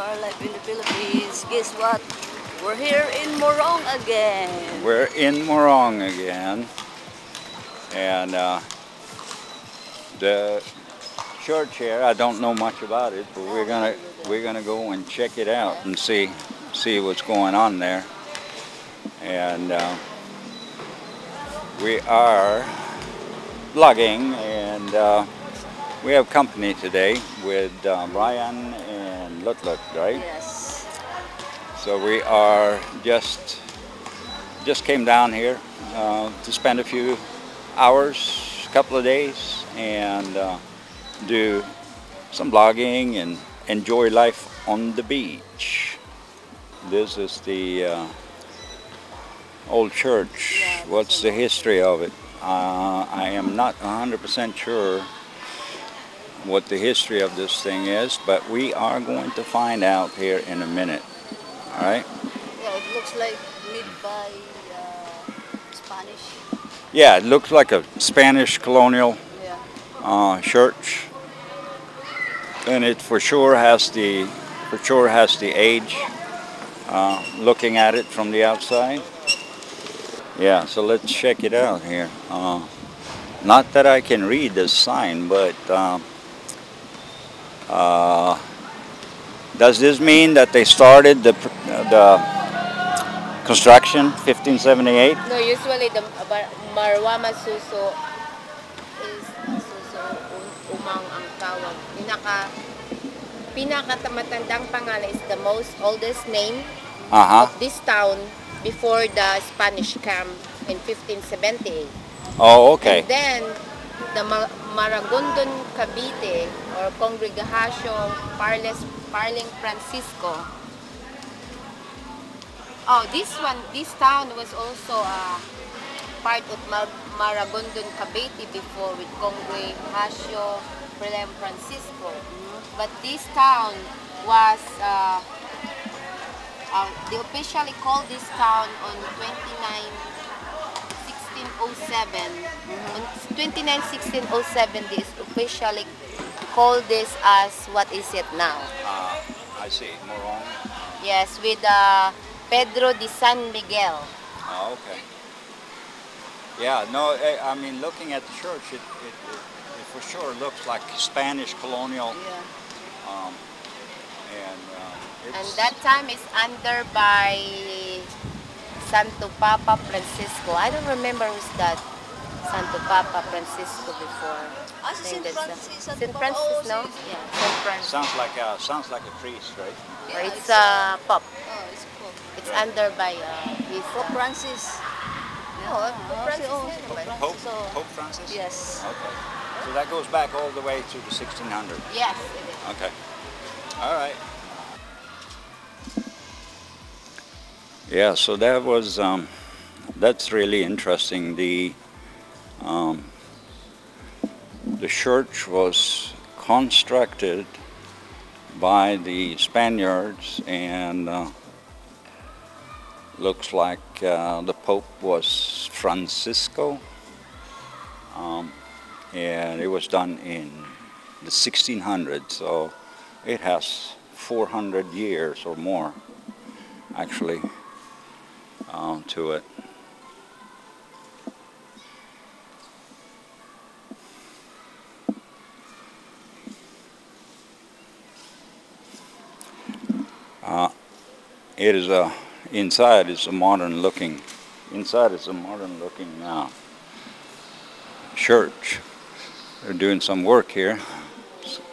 our life in the Philippines. Guess what? We're here in Morong again. We're in Morong again, and the church here, I don't know much about it, but we're gonna go and check it out and see what's going on there. And we are vlogging, and we have company today with Brian and Lut, right? Yes. So we are just came down here to spend a few hours, a couple of days, and do some vlogging and enjoy life on the beach. This is the old church. Yeah, what's the history of it? I am not 100% sure what the history of this thing is, but we are going to find out here in a minute. All right? Yeah, it looks like made by Spanish. Yeah, it looks like a Spanish colonial church, and it for sure has the age. Looking at it from the outside. Yeah, so let's check it out here. Not that I can read this sign, but does this mean that they started the construction 1578? No, usually the Marwama Suso is Suso Umang ang tawag. Pinakatamatandang pangalan is the most oldest name of this town before the Spanish camp in 1578. Oh, okay. And then the Maragondon Cavite or Congregación Parling Francisco. Oh, this town was also part of Maragondon Cavite before with Congregación Parling Francisco. But this town was, they officially called this town on 1607. On 1607, they officially called this as what is it now? I see, Morong. Yes, with Pedro de San Miguel. Oh, okay. Yeah, no, I mean, looking at the church, it for sure looks like Spanish colonial. Yeah. And that time is under by Santo Papa Francisco. I don't remember who's that Santo Papa Francisco before. St. Francis. St. Francis, no? Yeah, St. Francis. Sounds like a priest, right? Or it's a Pope. Oh, it's a Pope. It's under by his Pope Francis. Pope Francis. Pope Francis? Yes. Okay. So that goes back all the way to the 1600s. Yes, it is. Okay. All right. Yeah, so that was that's really interesting. The church was constructed by the Spaniards, and looks like the Pope was Francisco, and it was done in the 1600s, so it has 400 years or more actually to it. It is inside is a modern looking church. They're doing some work here,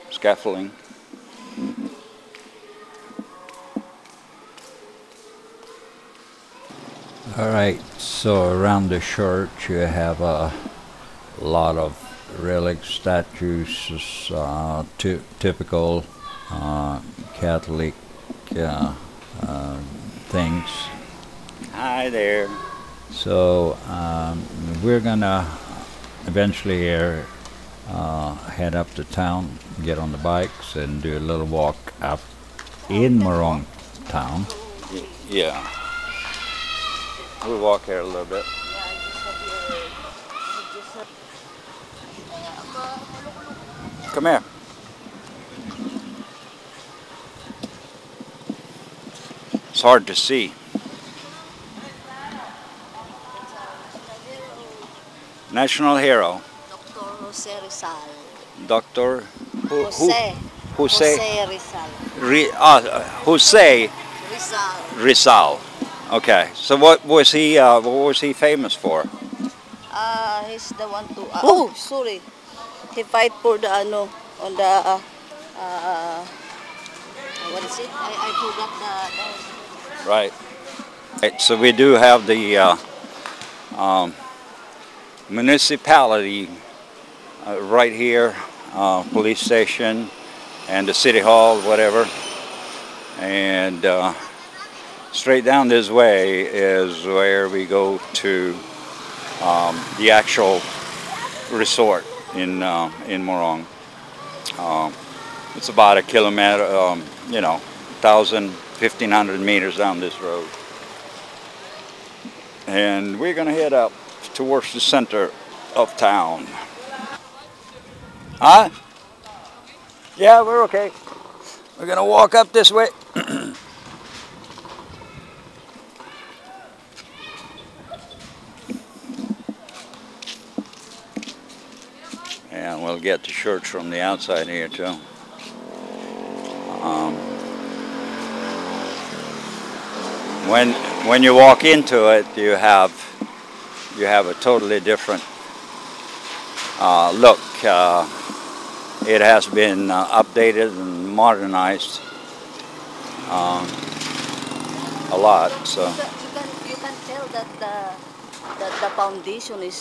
scaffolding. All right, so around the church you have a lot of relic statues, typical Catholic things. Hi there. So we're gonna eventually here head up to town, get on the bikes, and do a little walk up in Morong Town. Yeah. We'll walk here a little bit. Come here. It's hard to see. National hero. Dr. Jose Rizal. Dr. Jose. Jose Jose Rizal. Jose Rizal. Rizal. Okay. So what was he famous for? He's the one to... oh, sorry. He fight for the ano, on the... what is it? I forgot the... Right. Right. So we do have the municipality right here, police station, and the city hall, whatever. And straight down this way is where we go to the actual resort in Morong. It's about a kilometer, 1,500 meters down this road. And we're going to head up towards the center of town. Huh? Yeah, we're okay. We're going to walk up this way. And we'll get the church from the outside here too. When you walk into it, you have a totally different look. It has been updated and modernized a lot. So you can tell that the foundation is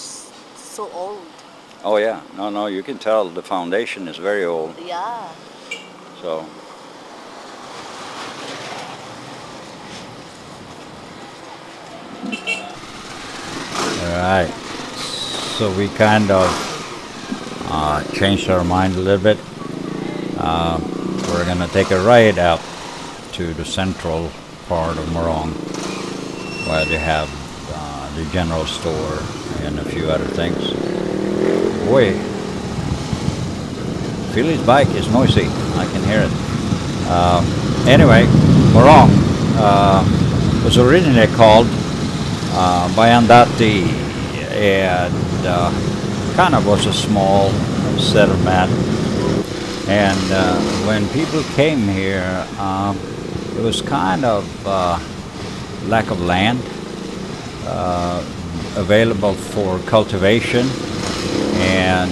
so old. oh yeah, no, you can tell the foundation is very old. Yeah. So. Alright, so we kind of changed our mind a little bit. We're going to take a ride out to the central part of Morong, where they have the general store and a few other things. Boy, Philly's bike is noisy. I can hear it. Anyway, Morong was originally called Bayandati, and kind of was a small settlement. And when people came here, it was kind of lack of land available for cultivation, and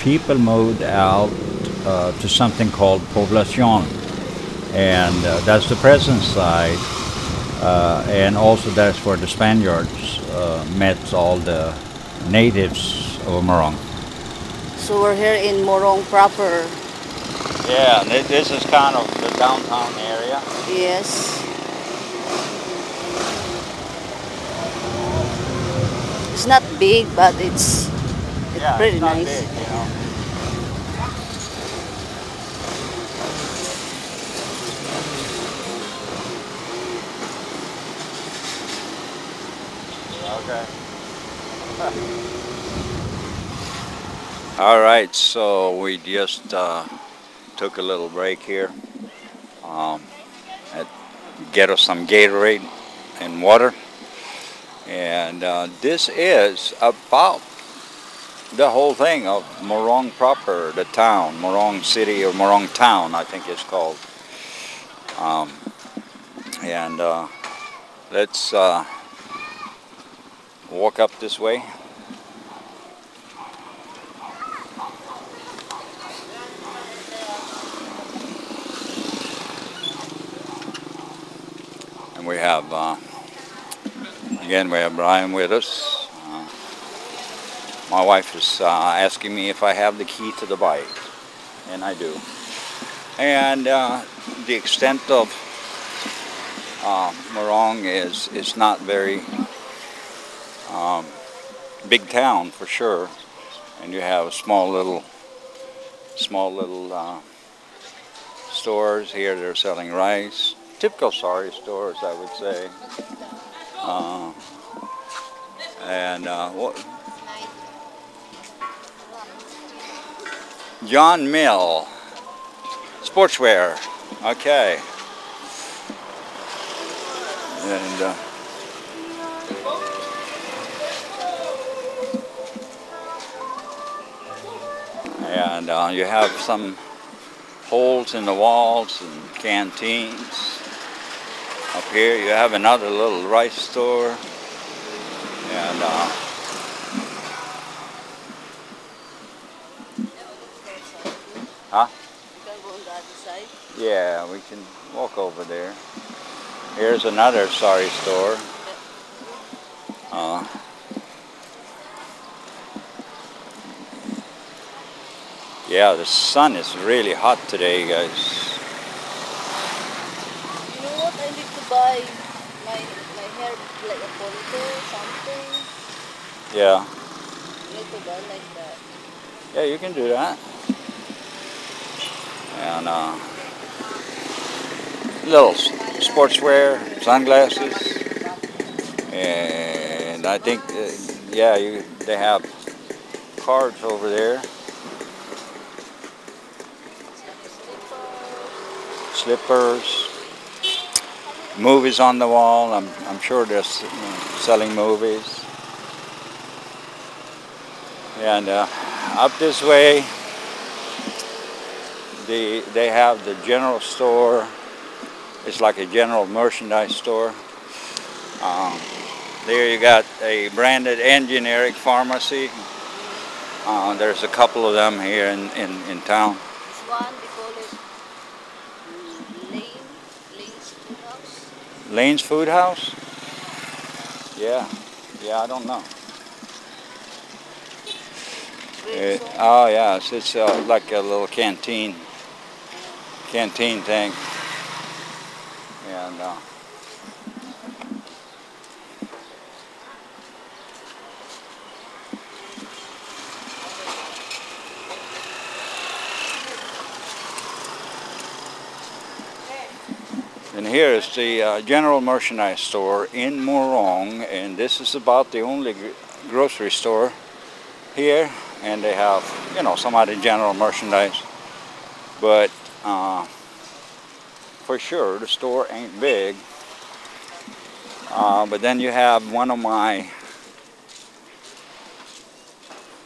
people moved out to something called poblacion, and that's the present side. And also that's where the Spaniards met all the natives of Morong. So we're here in Morong proper. Yeah, this is kind of the downtown area. Yes. It's not big, but it's pretty it's not nice. big, you know. Okay. All right, so we just took a little break here. Get us some Gatorade and water. And this is about the whole thing of Morong proper, the town, Morong City or Morong Town, I think it's called. Let's walk up this way. And we have, again, we have Brian with us. My wife is asking me if I have the key to the bike, and I do. And the extent of Morong is not very big town for sure, and you have small little stores here. They're selling rice, typical sari stores, I would say. What? John Mill, sportswear. Okay. And you have some holes in the walls and canteens. Up here you have another little rice store. And huh? You can go on the other side. Yeah, we can walk over there. Here's another sari store. Yeah, the sun is really hot today, guys. You know what? I need to buy my hair like a ponytail, something. Yeah. I need to buy like that. Yeah, you can do that. And little sportswear, sunglasses, and I think, yeah, they have cards over there. Slippers, movies on the wall. I'm sure they're selling movies. And up this way, they have the general store. It's like a general merchandise store. There you got a branded and generic pharmacy. There's a couple of them here in town. This one, they call it Lane's Food House. Lane's Food House? Yeah, I don't know. Oh yes, it's like a little canteen thing. And here is the general merchandise store in Morong, and this is about the only grocery store here. And they have, you know, some other general merchandise, but for sure the store ain't big. But then you have one of my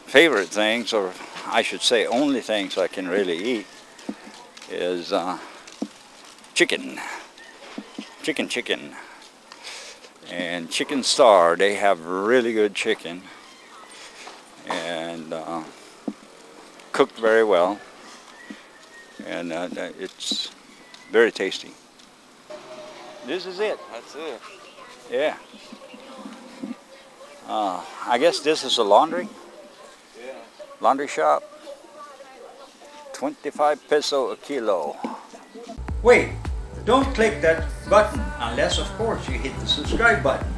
favorite things, or I should say only things I can really eat, is chicken. And Chicken Star, they have really good chicken. And cooked very well, and it's very tasty. This is it. That's it. Yeah. I guess this is a laundry. Yeah. Laundry shop. 25 peso a kilo. Wait, don't click that button unless, of course, you hit the subscribe button,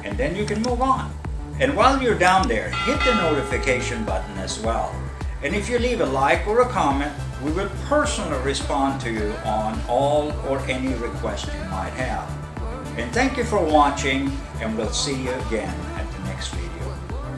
and then you can move on. And while you're down there, hit the notification button as well. And if you leave a like or a comment, we will personally respond to you on all or any request you might have. And thank you for watching, and we'll see you again